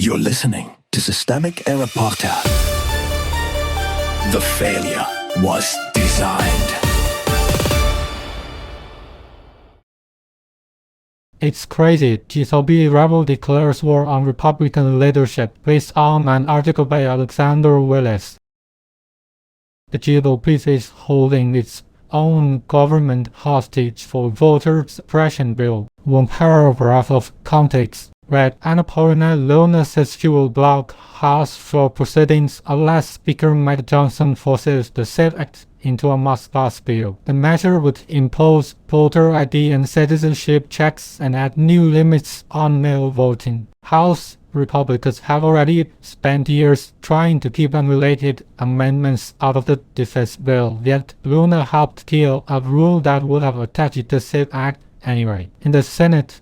You're listening to Systemic Error Podcast. The failure was designed. It's crazy. GOP rebel declares war on Republican leadership based on an article by Alexander Willis. The GOP is holding its own government hostage for voter suppression bill. One paragraph of context read, Paulina Luna says she will block House floor proceedings unless Speaker Mike Johnson forces the SAFE Act into a must-pass bill. The measure would impose voter ID and citizenship checks and add new limits on mail voting. House Republicans have already spent years trying to keep unrelated amendments out of the defense bill, yet Luna helped kill a rule that would have attached the SAFE Act anyway. In the Senate,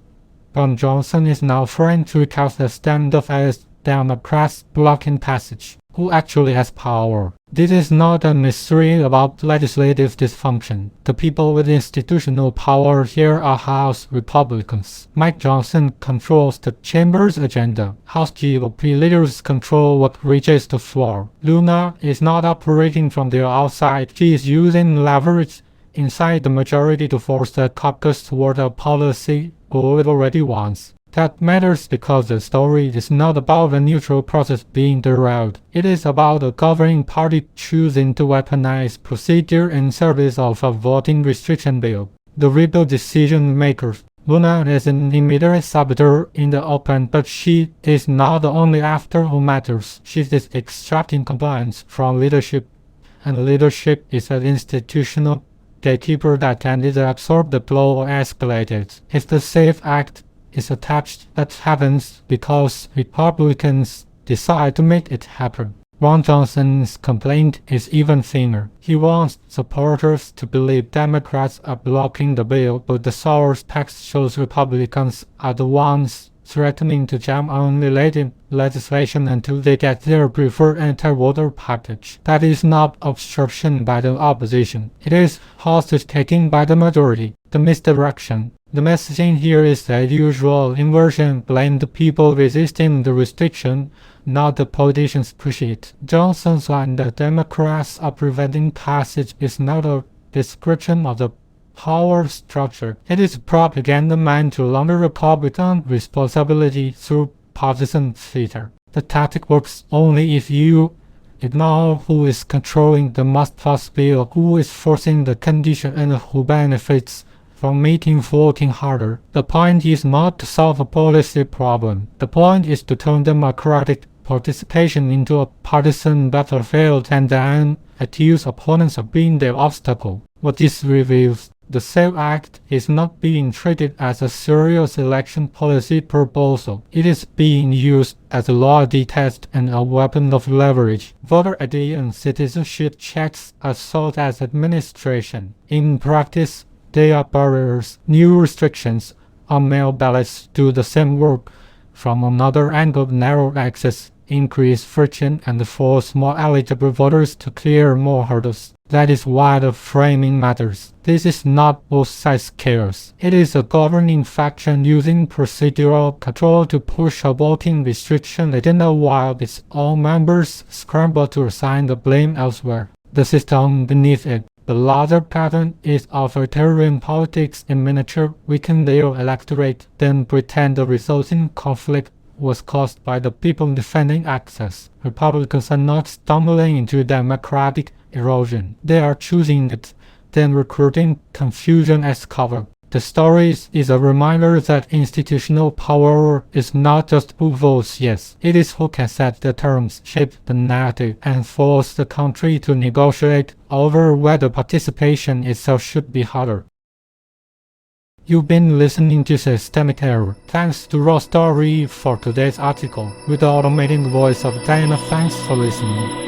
Johnson is now trying to recast the standoff as Democrats blocking passage. Who actually has power? This is not a mystery about legislative dysfunction. The people with institutional power here are House Republicans. Mike Johnson controls the chamber's agenda. House GOP leaders control what reaches the floor. Luna is not operating from the outside. She is using leverage inside the majority to force the caucus toward a policy goal it already wants. That matters because the story is not about a neutral process being derailed. It is about a governing party choosing to weaponize procedure in service of a voting restriction bill. The real decision makers. Luna is an immediate saboteur in the open, but she is not the only actor who matters. She is extracting compliance from leadership, and leadership is an institutional gatekeeper that can either absorb the blow or escalate it. If the SAFE Act is attached, that happens because Republicans decide to make it happen. Ron Johnson's complaint is even thinner. He wants supporters to believe Democrats are blocking the bill, but the source text shows Republicans are the ones threatening to jam unrelated legislation until they get their preferred anti-voter package. That is not obstruction by the opposition. It is hostage-taking by the majority. The misdirection. The messaging here is the usual inversion. Blame the people resisting the restriction, not the politicians push it. Johnson's line, the Democrats are preventing passage, is not a description of the power structure. It is propaganda meant to launder Republican responsibility through partisan theater. The tactic works only if you ignore who is controlling the must-pass bill, who is forcing the condition, and who benefits from making voting harder. The point is not to solve a policy problem. The point is to turn democratic participation into a partisan battlefield and then accuse opponents of being the obstacle. What this reveals, the SAFE Act is not being treated as a serious election policy proposal. It is being used as a loyalty test and a weapon of leverage. Voter ID and citizenship checks are sold as administration. In practice, they are barriers. New restrictions on mail ballots do the same work. From another angle, narrow access, increase friction, and force more eligible voters to clear more hurdles. That is why the framing matters. This is not both sides chaos. It is a governing faction using procedural control to push a voting restriction agenda while its own members scramble to assign the blame elsewhere. The system beneath it. The larger pattern is authoritarian politics in miniature. Weaken their electorate, then pretend the resulting conflict was caused by the people defending access. Republicans are not stumbling into democratic erosion. They are choosing it, then recruiting confusion as cover. The story is a reminder that institutional power is not just who votes yes. It is who can set the terms, shape the narrative, and force the country to negotiate over whether participation itself should be harder. You've been listening to Systemic Error. Thanks to Raw Story for today's article. With the automated voice of Diana, thanks for listening.